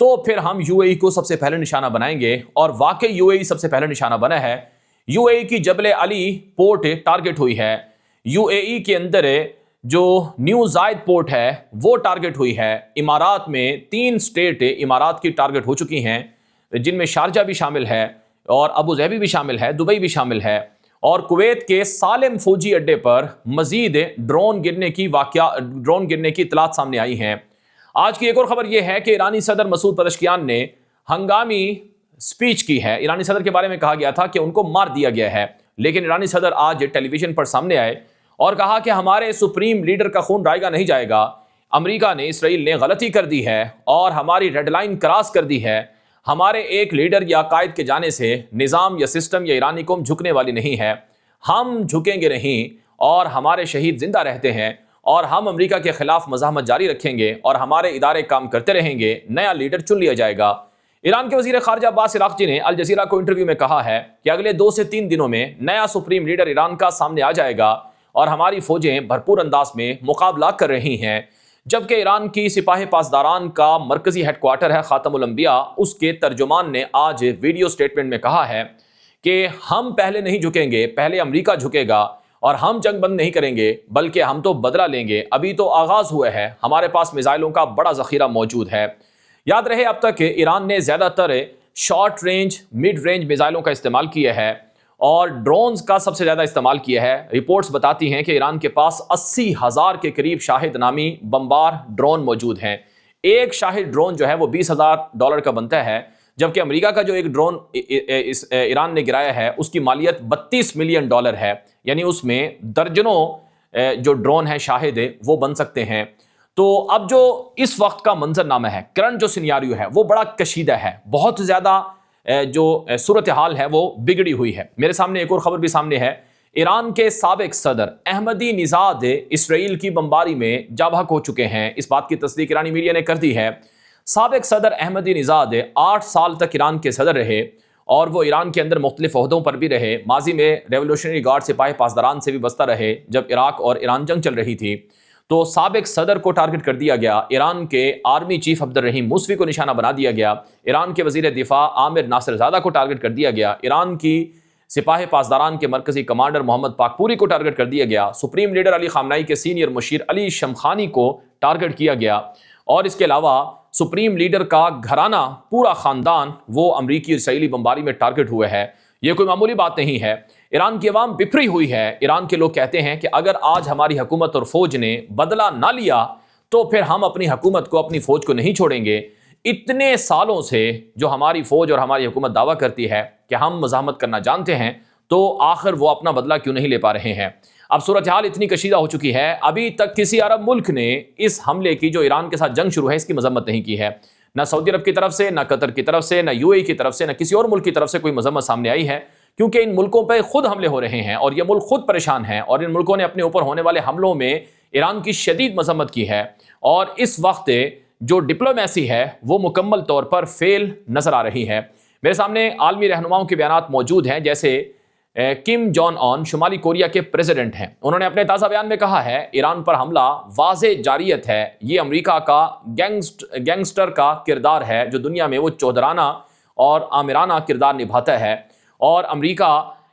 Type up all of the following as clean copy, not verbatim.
تو پھر ہم UAE کو سب سے پہلے نشانہ بنائیں گے، اور واقعی UAE سب سے پہلے نشانہ بنا ہے۔ UAE کی جبل علی پورٹ ٹارگٹ ہوئی ہے، UAE کے اندر جو نیو زائد پورٹ ہے وہ ٹارگٹ ہوئی ہے، امارات میں 3 سٹیٹ امارات کی ٹارگٹ ہو چکی ہیں، جن میں شارجہ بھی شامل ہے اور ابو ظہبی بھی شامل ہے، دبئی بھی شامل ہے، اور کویت کے سالم فوجی اڈے پر مزید ڈرون گرنے کی اطلاعات سامنے آئی ہیں۔ آج کی ایک اور خبر یہ ہے کہ ایرانی صدر مسعود پزشکیان نے ہنگامی سپیچ کی ہے۔ ایرانی صدر کے بارے میں کہا گیا تھا کہ ان کو مار دیا گیا ہے، لیکن ایرانی صدر آج ٹیلی ویژن پر سامنے آئے اور کہا کہ ہمارے سپریم لیڈر کا خون رائیگاں نہیں جائے گا، امریکہ نے، اسرائیل نے غلطی کر دی ہے اور ہماری ریڈ لائن کراس کر دی ہے، ہمارے ایک لیڈر یا قائد کے جانے سے نظام یا سسٹم یا ایرانی قوم جھکنے والی نہیں ہے، ہم جھکیں گے نہیں، اور ہمارے شہید زندہ رہتے ہیں، اور ہم امریکہ کے خلاف مزاحمت جاری رکھیں گے اور ہمارے ادارے کام کرتے رہیں گے، نیا لیڈر چن لیا جائے گا۔ ایران کے وزیر خارجہ عباس عراقچی نے الجزیرہ کو انٹرویو میں کہا ہے کہ اگلے 2 سے 3 دنوں میں نیا سپریم لیڈر ایران کا سامنے آ جائے گا اور ہماری فوجیں بھرپور انداز میں مقابلہ کر رہی ہیں، جبکہ ایران کی سپاہ پاسداران کا مرکزی ہیڈ کوارٹر ہے خاتم الانبیاء، اس کے ترجمان نے آج ویڈیو سٹیٹمنٹ میں کہا ہے کہ ہم پہلے نہیں جھکیں گے، پہلے امریکہ جھکے گا، اور ہم جنگ بند نہیں کریں گے بلکہ ہم تو بدلہ لیں گے، ابھی تو آغاز ہوا ہے، ہمارے پاس میزائلوں کا بڑا ذخیرہ موجود ہے۔ یاد رہے اب تک ایران نے زیادہ تر شارٹ رینج، مڈ رینج میزائلوں کا استعمال کیا ہے اور ڈرونز کا سب سے زیادہ استعمال کیا ہے۔ رپورٹس بتاتی ہیں کہ ایران کے پاس 80,000 کے قریب شاہد نامی بمبار ڈرون موجود ہیں۔ ایک شاہد ڈرون جو ہے وہ $20,000 کا بنتا ہے، جبکہ امریکہ کا جو ایک ڈرون ایران نے گرایا ہے اس کی مالیت $32 ملین ہے، یعنی اس میں درجنوں جو ڈرون ہیں شاہد وہ بن سکتے ہیں۔ تو اب جو اس وقت کا منظر نامہ ہے، کرنٹ جو سینیاریو ہے وہ بڑا کشیدہ ہے، بہت زیادہ جو صورتحال ہے وہ بگڑی ہوئی ہے۔ میرے سامنے ایک اور خبر بھی سامنے ہے، ایران کے سابق صدر احمدی نژاد اسرائیل کی بمباری میں جاں بحق ہو چکے ہیں، اس بات کی تصدیق ایرانی میڈیا نے کر دی ہے۔ سابق صدر احمدی نژاد 8 سال تک ایران کے صدر رہے اور وہ ایران کے اندر مختلف عہدوں پر بھی رہے، ماضی میں ریولوشنری گارڈ سپاہی پاسداران سے بھی وابستہ رہے جب عراق اور ایران جنگ چل رہی تھی۔ تو سابق صدر کو ٹارگٹ کر دیا گیا، ایران کے آرمی چیف عبد الرحیم موسوی کو نشانہ بنا دیا گیا، ایران کے وزیر دفاع عامر ناصر زادہ کو ٹارگٹ کر دیا گیا، ایران کی سپاہ پاسداران کے مرکزی کمانڈر محمد پاکپوری کو ٹارگٹ کر دیا گیا، سپریم لیڈر علی خامنائی کے سینئر مشیر علی شمخانی کو ٹارگٹ کیا گیا، اور اس کے علاوہ سپریم لیڈر کا گھرانہ، پورا خاندان وہ امریکی اسرائیلی بمباری میں ٹارگٹ ہوئے ہے۔ یہ کوئی معمولی بات نہیں ہے، ایران کی عوام بپھری ہوئی ہے۔ ایران کے لوگ کہتے ہیں کہ اگر آج ہماری حکومت اور فوج نے بدلہ نہ لیا تو پھر ہم اپنی حکومت کو، اپنی فوج کو نہیں چھوڑیں گے۔ اتنے سالوں سے جو ہماری فوج اور ہماری حکومت دعویٰ کرتی ہے کہ ہم مزاحمت کرنا جانتے ہیں، تو آخر وہ اپنا بدلہ کیوں نہیں لے پا رہے ہیں؟ اب صورتحال اتنی کشیدہ ہو چکی ہے، ابھی تک کسی عرب ملک نے اس حملے کی، جو ایران کے ساتھ جنگ شروع ہے، اس کی مذمت نہیں کی ہے۔ نہ سعودی عرب کی طرف سے، نہ قطر کی طرف سے، نہ UAE کی طرف سے، نہ کسی اور ملک کی طرف سے کوئی مذمت سامنے آئی ہے، کیونکہ ان ملکوں پہ خود حملے ہو رہے ہیں اور یہ ملک خود پریشان ہیں، اور ان ملکوں نے اپنے اوپر ہونے والے حملوں میں ایران کی شدید مذمت کی ہے، اور اس وقت جو ڈپلومیسی ہے وہ مکمل طور پر فیل نظر آ رہی ہے۔ میرے سامنے عالمی رہنماؤں کے بیانات موجود ہیں، جیسے کم جون اون شمالی کوریا کے پریزیڈنٹ ہیں، انہوں نے اپنے تازہ بیان میں کہا ہے ایران پر حملہ واضح جاریت ہے، یہ امریکہ کا گینگسٹر کا کردار ہے جو دنیا میں وہ چودرانہ اور آمرانہ کردار نبھاتا ہے، اور امریکہ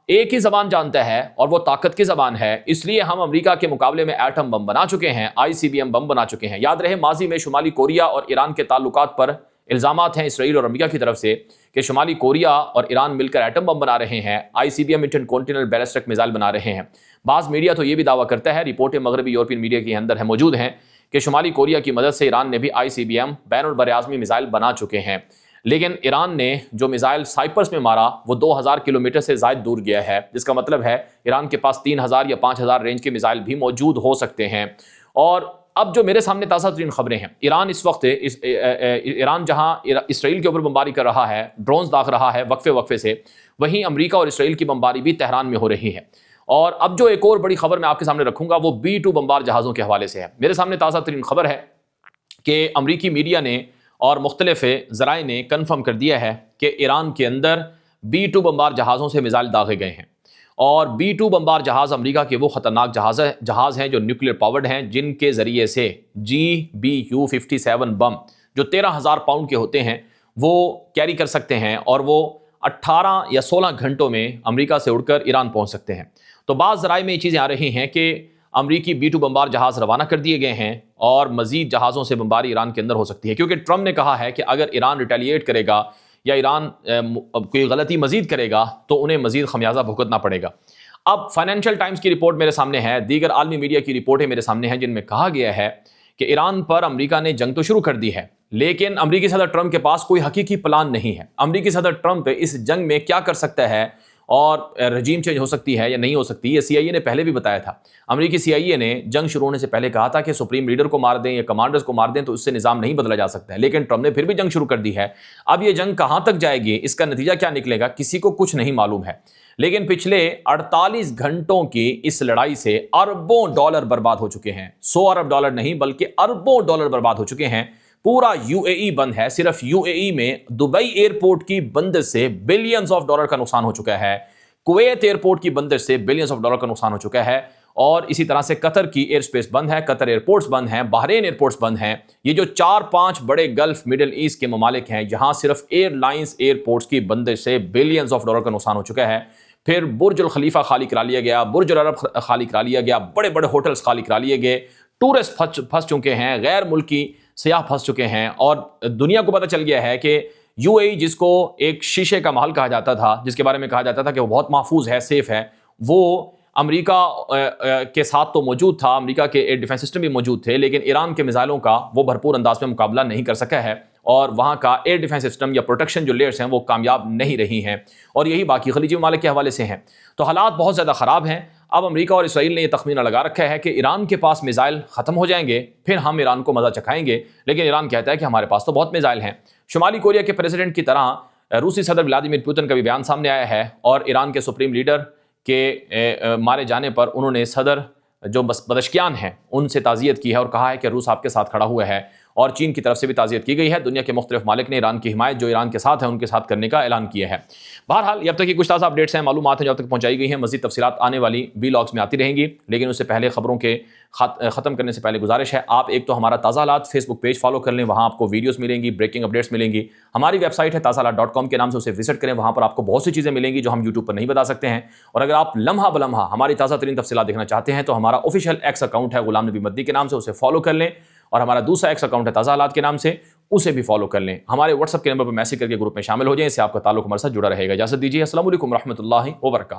ایک ہی زبان جانتا ہے اور وہ طاقت کی زبان ہے، اس لیے ہم امریکہ کے مقابلے میں ایٹم بم بنا چکے ہیں، ICBM بم بنا چکے ہیں۔ یاد رہے ماضی میں شمالی کوریا اور ایران کے تعلقات پر الزامات ہیں اسرائیل اور امریکہ کی طرف سے کہ شمالی کوریا اور ایران مل کر ایٹم بم بنا رہے ہیں، ICBM intercontinental ballistic missile بنا رہے ہیں۔ بعض میڈیا تو یہ بھی دعویٰ کرتا ہے، رپورٹیں مغربی یورپین میڈیا کے اندر موجود ہیں، کہ شمالی کوریا کی مدد سے ایران نے بھی ICBM بین البراعظمی میزائل بنا چکے ہیں، لیکن ایران نے جو میزائل سائپرس میں مارا وہ 2000 کلومیٹر سے زائد دور گیا ہے، جس کا مطلب ہے ایران کے پاس 3000 یا 5000 رینج کے میزائل بھی موجود ہو سکتے ہیں۔ اور اب جو میرے سامنے تازہ ترین خبریں ہیں، ایران اس وقت ایران جہاں اسرائیل کے اوپر بمباری کر رہا ہے، ڈرونز داغ رہا ہے وقفے سے، وہیں امریکہ اور اسرائیل کی بمباری بھی تہران میں ہو رہی ہے۔ اور اب جو ایک اور بڑی خبر میں آپ کے سامنے رکھوں گا وہ B-2 بمبار جہازوں کے حوالے سے ہے۔ میرے سامنے تازہ ترین خبر ہے کہ امریکی میڈیا نے اور مختلف ذرائع نے کنفرم کر دیا ہے کہ ایران کے اندر B-2 بمبار جہازوں سے میزائل داغے گئے ہیں، اور B-2 بمبار جہاز امریکہ کے وہ خطرناک جہاز ہیں جو نیوکلیر پاورڈ ہیں، جن کے ذریعے سے GBU-57 بم جو 13,000 پاؤنڈ کے ہوتے ہیں وہ کیری کر سکتے ہیں اور وہ 18 یا 16 گھنٹوں میں امریکہ سے اڑ کر ایران پہنچ سکتے ہیں۔ تو بعض ذرائع میں یہ چیزیں آ رہی ہیں کہ امریکی B-2 بمبار جہاز روانہ کر دیے گئے ہیں اور مزید جہازوں سے بمباری ایران کے اندر ہو سکتی ہے، کیونکہ ٹرمپ نے کہا ہے کہ اگر ایران ریٹیلیٹ کرے گا یا ایران کوئی غلطی مزید کرے گا تو انہیں مزید خمیازہ بھگتنا پڑے گا۔ اب فائنینشیل ٹائمز کی رپورٹ میرے سامنے ہے، دیگر عالمی میڈیا کی رپورٹیں میرے سامنے ہیں، جن میں کہا گیا ہے کہ ایران پر امریکہ نے جنگ تو شروع کر دی ہے، لیکن امریکی صدر ٹرمپ کے پاس کوئی حقیقی پلان نہیں ہے۔ امریکی صدر ٹرمپ اس جنگ میں کیا کر سکتا ہے اور رجیم چینج ہو سکتی ہے یا نہیں ہو سکتی، یہ CIA نے پہلے بھی بتایا تھا۔ امریکی CIA نے جنگ شروع ہونے سے پہلے کہا تھا کہ سپریم لیڈر کو مار دیں یا کمانڈرز کو مار دیں تو اس سے نظام نہیں بدلا جا سکتا ہے، لیکن ٹرمپ نے پھر بھی جنگ شروع کر دی ہے۔ اب یہ جنگ کہاں تک جائے گی، اس کا نتیجہ کیا نکلے گا، کسی کو کچھ نہیں معلوم ہے۔ لیکن پچھلے 48 گھنٹوں کی اس لڑائی سے اربوں ڈالر برباد ہو چکے ہیں، 100 ارب ڈالر نہیں بلکہ اربوں ڈالر برباد ہو چکے ہیں۔ پورا UAE بند ہے، صرف UAE میں دبئی ایئرپورٹ کی بندش سے بلینز آف ڈالر کا نقصان ہو چکا ہے، کویت ایئرپورٹ کی بندش سے بلینز آف ڈالر کا نقصان ہو چکا ہے، اور اسی طرح سے قطر کی ایئر سپیس بند ہے، قطر ایئرپورٹس بند ہیں، بحرین ایئرپورٹس بند ہیں۔ یہ جو 4-5 بڑے گلف مڈل ایسٹ کے ممالک ہیں، یہاں صرف ایئر لائنز ایئرپورٹس کی بندش سے بلینز آف ڈالر کا نقصان ہو چکا ہے۔ پھر برج الخلیفہ خالی کرا لیا گیا، برج العرب خالی کرا لیا گیا، بڑے بڑے ہوٹلز خالی کرا لیے گئے، ٹورسٹ پھنس چکے ہیں، غیر ملکی سیاح پھنس چکے ہیں، اور دنیا کو پتہ چل گیا ہے کہ UAE جس کو ایک شیشے کا محل کہا جاتا تھا، جس کے بارے میں کہا جاتا تھا کہ وہ بہت محفوظ ہے، سیف ہے، وہ امریکہ کے ساتھ تو موجود تھا، امریکہ کے ایئر ڈیفنس سسٹم بھی موجود تھے، لیکن ایران کے میزائلوں کا وہ بھرپور انداز میں مقابلہ نہیں کر سکا ہے، اور وہاں کا ایئر ڈیفنس سسٹم یا پروٹیکشن جو لیئرز ہیں وہ کامیاب نہیں رہی ہیں، اور یہی باقی خلیجی ممالک کے حوالے سے ہیں۔ تو حالات بہت زیادہ خراب ہیں۔ اب امریکہ اور اسرائیل نے یہ تخمینہ لگا رکھا ہے کہ ایران کے پاس میزائل ختم ہو جائیں گے، پھر ہم ایران کو مزہ چکھائیں گے، لیکن ایران کہتا ہے کہ ہمارے پاس تو بہت میزائل ہیں۔ شمالی کوریا کے پریزیڈنٹ کی طرح روسی صدر ولادیمیر پوتن کا بھی بیان سامنے آیا ہے، اور ایران کے سپریم لیڈر کے مارے جانے پر انہوں نے صدر جو پزشکیان ہیں ان سے تعزیت کی ہے اور کہا ہے کہ روس آپ کے ساتھ کھڑا ہوا ہے، اور چین کی طرف سے بھی تعزیت کی گئی ہے۔ دنیا کے مختلف ممالک نے ایران کی حمایت جو ایران کے ساتھ ہے ان کے ساتھ کرنے کا اعلان کیا ہے۔ بہرحال یہ اب تک کی کچھ تازہ اپڈیٹس ہیں، معلومات ہیں جو اب تک پہنچائی گئی ہیں، مزید تفصیلات آنے والی ولاگز میں آتی رہیں گی، لیکن اس سے پہلے خبروں کے ختم کرنے سے پہلے گزارش ہے، آپ ایک تو ہمارا تازہ حالات فیس بک پیج فالو کر لیں، وہاں آپ کو ویڈیوز ملیں گی، بریکنگ اپڈیٹس ملیں گی۔ ہماری ویب سائٹ ہے tazahalat.com کے نام سے، اسے وزٹ کریں، وہاں پر آپ کو بہت سی چیزیں ملیں گی جو ہم یوٹیوب پر نہیں بتا سکتے ہیں۔ اور اگر آپ لمحہ بلمحہ ہماری تازہ ترین تفصیلات دیکھنا چاہتے ہیں تو ہمارا آفیشیل ایکس اکاؤنٹ ہے غلام نبی مدنی کے نام سے، اسے فالو کر لیں، اور ہمارا دوسرا ایکس اکاؤنٹ ہے تازہ حالات کے نام سے، اسے بھی فالو کر لیں۔ ہمارے واٹس ایپ کے نمبر پر میسج کر کے گروپ میں شامل ہو جائیں، اس سے آپ کا تعلق ہمارے ساتھ جڑا رہے گا۔ اجازت دیجیے، السلام علیکم ورحمۃ اللہ وبرکاتہ۔